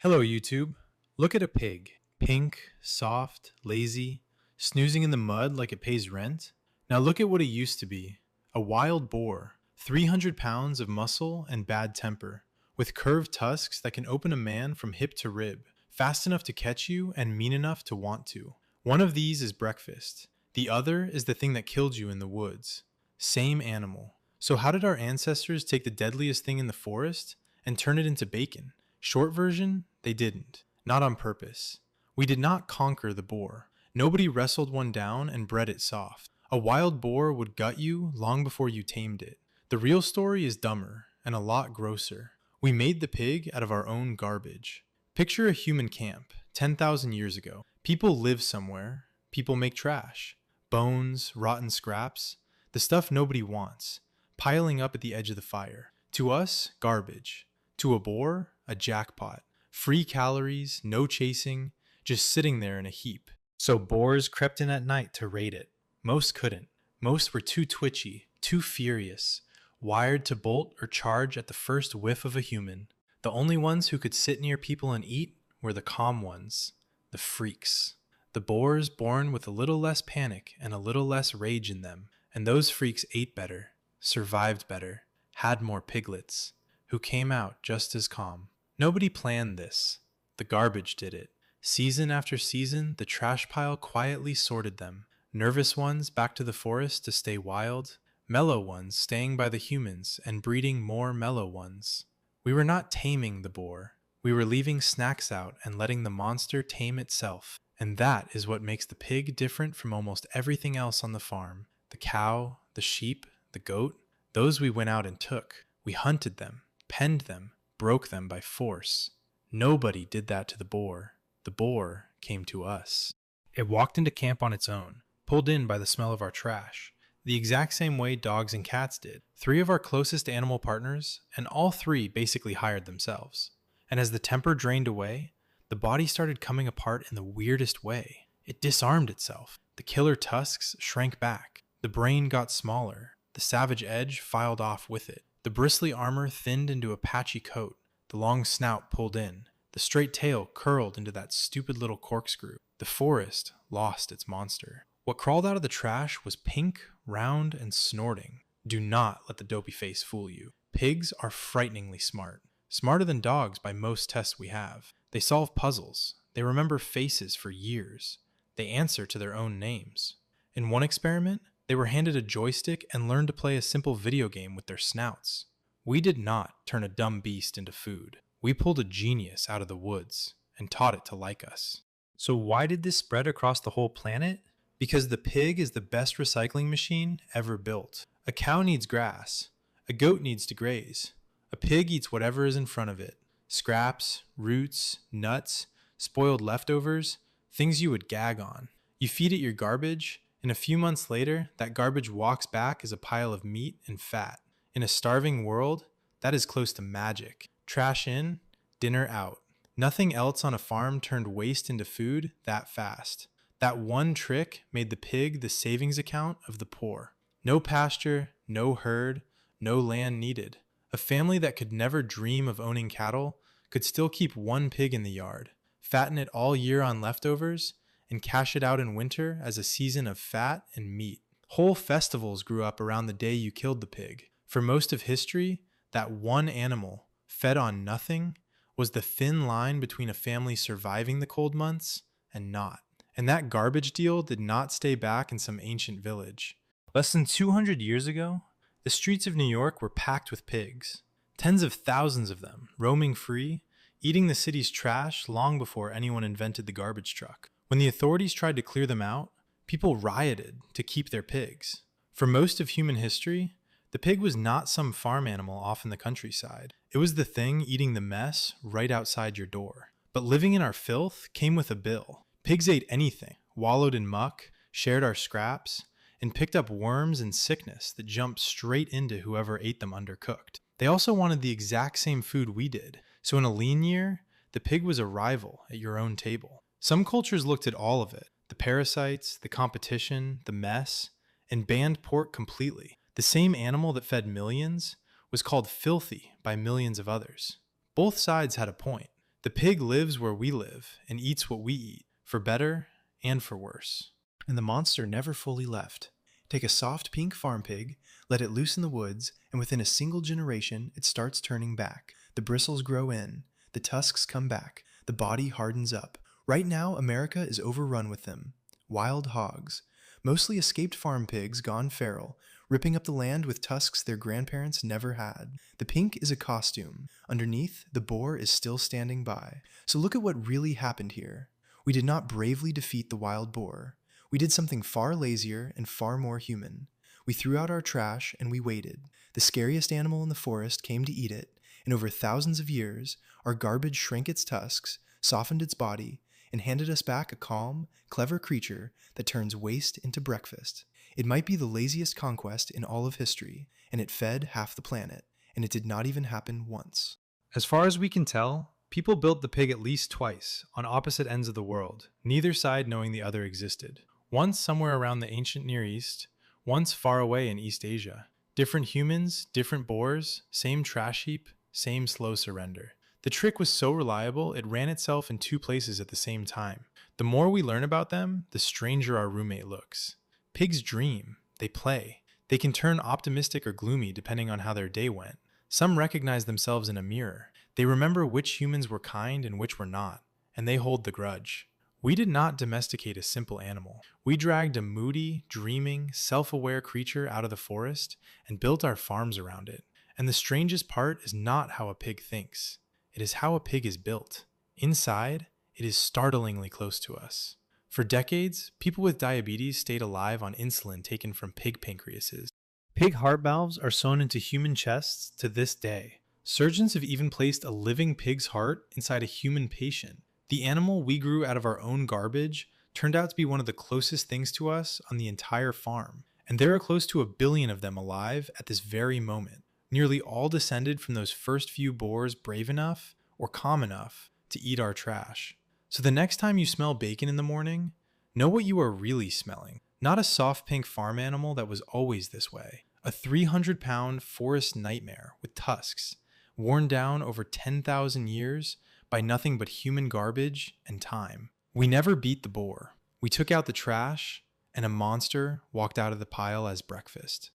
Hello YouTube. Look at a pig. Pink, soft, lazy, snoozing in the mud like it pays rent. Now look at what it used to be. A wild boar, 300 pounds of muscle and bad temper, with curved tusks that can open a man from hip to rib, fast enough to catch you and mean enough to want to. One of these is breakfast. The other is the thing that killed you in the woods. Same animal. So how did our ancestors take the deadliest thing in the forest and turn it into bacon? Short version, they didn't. Not on purpose. We did not conquer the boar. Nobody wrestled one down and bred it soft. A wild boar would gut you long before you tamed it. The real story is dumber and a lot grosser. We made the pig out of our own garbage. Picture a human camp, 10,000 years ago. People live somewhere. People make trash. Bones, rotten scraps, the stuff nobody wants, piling up at the edge of the fire. To us, garbage. To a boar, a jackpot. Free calories, no chasing, just sitting there in a heap. So boars crept in at night to raid it. Most couldn't. Most were too twitchy, too furious, wired to bolt or charge at the first whiff of a human. The only ones who could sit near people and eat were the calm ones, the freaks. The boars born with a little less panic and a little less rage in them. And those freaks ate better, survived better, had more piglets, who came out just as calm. Nobody planned this. The garbage did it. Season after season, the trash pile quietly sorted them. Nervous ones back to the forest to stay wild, mellow ones staying by the humans and breeding more mellow ones. We were not taming the boar. We were leaving snacks out and letting the monster tame itself. And that is what makes the pig different from almost everything else on the farm. The cow, the sheep, the goat, those we went out and took. We hunted them, penned them, broke them by force. Nobody did that to the boar. The boar came to us. It walked into camp on its own, pulled in by the smell of our trash, the exact same way dogs and cats did. 3 of our closest animal partners, and all 3 basically hired themselves. And as the temper drained away, the body started coming apart in the weirdest way. It disarmed itself. The killer tusks shrank back. The brain got smaller. The savage edge filed off with it. The bristly armor thinned into a patchy coat. The long snout pulled in. The straight tail curled into that stupid little corkscrew. The forest lost its monster. What crawled out of the trash was pink, round, and snorting. Do not let the dopey face fool you. Pigs are frighteningly smart. Smarter than dogs by most tests we have. They solve puzzles. They remember faces for years. They answer to their own names. In one experiment, they were handed a joystick and learned to play a simple video game with their snouts. We did not turn a dumb beast into food. We pulled a genius out of the woods and taught it to like us. So why did this spread across the whole planet? Because the pig is the best recycling machine ever built. A cow needs grass. A goat needs to graze. A pig eats whatever is in front of it. Scraps, roots, nuts, spoiled leftovers, things you would gag on. You feed it your garbage, and a few months later, that garbage walks back as a pile of meat and fat. In a starving world, that is close to magic. Trash in, dinner out. Nothing else on a farm turned waste into food that fast. That one trick made the pig the savings account of the poor. No pasture, no herd, no land needed. A family that could never dream of owning cattle could still keep one pig in the yard, fatten it all year on leftovers, and cash it out in winter as a season of fat and meat. Whole festivals grew up around the day you killed the pig. For most of history, that one animal, fed on nothing, was the thin line between a family surviving the cold months and not. And that garbage deal did not stay back in some ancient village. Less than 200 years ago, the streets of New York were packed with pigs. Tens of thousands of them, roaming free, eating the city's trash long before anyone invented the garbage truck. When the authorities tried to clear them out, people rioted to keep their pigs. For most of human history, the pig was not some farm animal off in the countryside. It was the thing eating the mess right outside your door. But living in our filth came with a bill. Pigs ate anything, wallowed in muck, shared our scraps, and picked up worms and sickness that jumped straight into whoever ate them undercooked. They also wanted the exact same food we did. So in a lean year, the pig was a rival at your own table. Some cultures looked at all of it, the parasites, the competition, the mess, and banned pork completely. The same animal that fed millions was called filthy by millions of others. Both sides had a point. The The pig lives where we live and eats what we eat, for better and for worse. And the monster never fully left. Take a soft pink farm pig, let it loose in the woods, and within a single generation, it starts turning back. The bristles grow in, the tusks come back, the body hardens up. Right now, America is overrun with them. Wild hogs. Mostly escaped farm pigs gone feral, ripping up the land with tusks their grandparents never had. The pink is a costume. Underneath, the boar is still standing by. So look at what really happened here. We did not bravely defeat the wild boar. We did something far lazier and far more human. We threw out our trash and we waited. The scariest animal in the forest came to eat it, and over thousands of years, our garbage shrank its tusks, softened its body, and handed us back a calm, clever creature that turns waste into breakfast. It might be the laziest conquest in all of history, and it fed half the planet, and it did not even happen once. As far as we can tell, people built the pig at least twice, on opposite ends of the world, neither side knowing the other existed. Once somewhere around the ancient Near East, once far away in East Asia. Different humans, different boars, same trash heap, same slow surrender. The trick was so reliable, it ran itself in two places at the same time. The more we learn about them, the stranger our roommate looks. Pigs dream, they play. They can turn optimistic or gloomy depending on how their day went. Some recognize themselves in a mirror. They remember which humans were kind and which were not, and they hold the grudge. We did not domesticate a simple animal. We dragged a moody, dreaming, self-aware creature out of the forest and built our farms around it. And the strangest part is not how a pig thinks. It is how a pig is built. Inside, it is startlingly close to us. For decades, people with diabetes stayed alive on insulin taken from pig pancreases. Pig heart valves are sewn into human chests to this day. Surgeons have even placed a living pig's heart inside a human patient. The animal we grew out of our own garbage turned out to be one of the closest things to us on the entire farm. And there are close to 1 billion of them alive at this very moment. Nearly all descended from those first few boars brave enough or calm enough to eat our trash. So the next time you smell bacon in the morning, know what you are really smelling. Not a soft pink farm animal that was always this way. A 300-pound forest nightmare with tusks, worn down over 10,000 years by nothing but human garbage and time. We never beat the boar. We took out the trash, and a monster walked out of the pile as breakfast.